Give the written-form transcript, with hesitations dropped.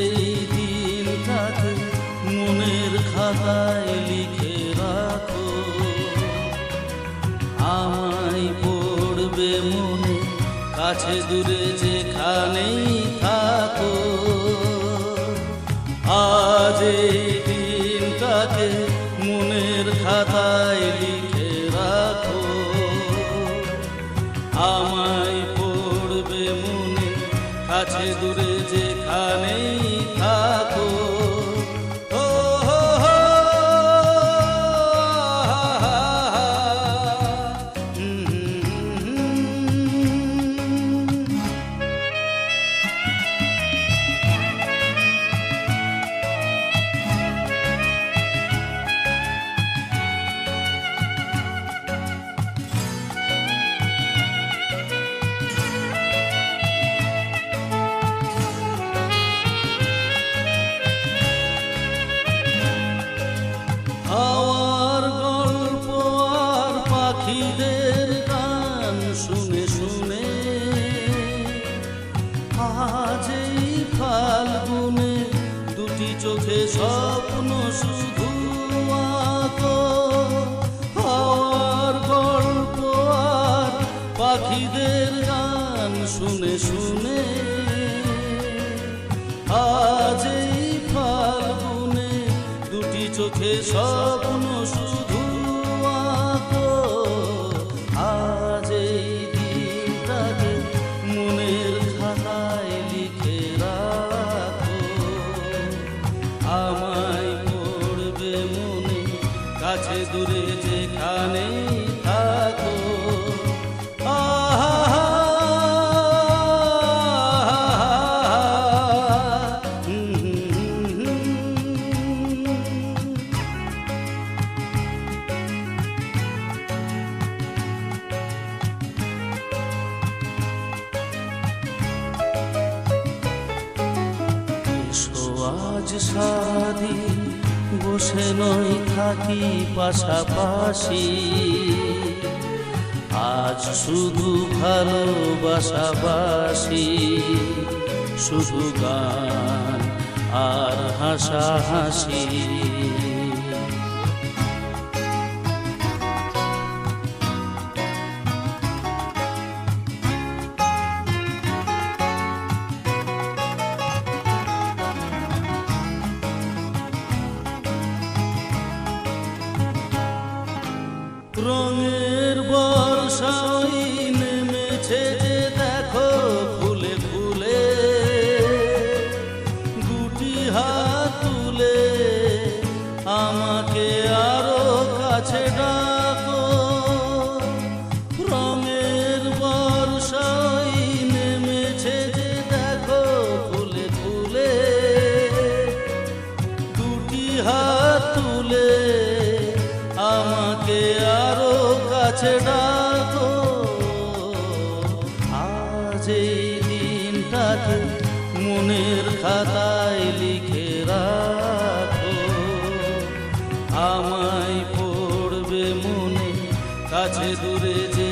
এই দিনটাকে মনের খাতায় লিখে রাখো, আমায় পড়বে মনে কাছে দূরে যেখানেই থাকো। আজ এই দিনটাকে মনের খাতায় লিখে রাখো, আমায় পড়বে মনে কাছে দূরে যেখানেই থাকো। হাওয়ার গল্প আর পাখিদের গান শুনে শুনে আজ এই ফাল্গুনে দুটি চোখে স্বপ্ন শুধু আঁকো। হাওয়ার গল্প আর পাখিদের গান শুনে শুনে আজ এই ফাল্গুনে দুটি চোখে স্বপ্ন শুধু আঁকো। আজ এই দিনটাকে মনের খাতায় লিখে রাখো, আমায় পড়বে মনে কাছে দূরে যেখানেই থাকো। আজ সারাদিন বসে নই থাকি পাশাপাশি, আজ শুধু ভালোবাসাবাসি, শুধু গান আর হাসাহাসি। রঙের বর্ষাই নেমেছে যে দেখো ফুলে ফুলে, দুটি হাত তুলে আমাকে আরো কাছে ডাকো। রঙের বর্ষাই নেমেছে যে দেখো ফুলে ফুলে, দুটি হাত তুলে আমাকে আরো কাছে ডাকো। আজ এই দিনটাকে মনের খাতায় লিখে রাখো, আমায় পড়বে মনে কাছে দূরে যে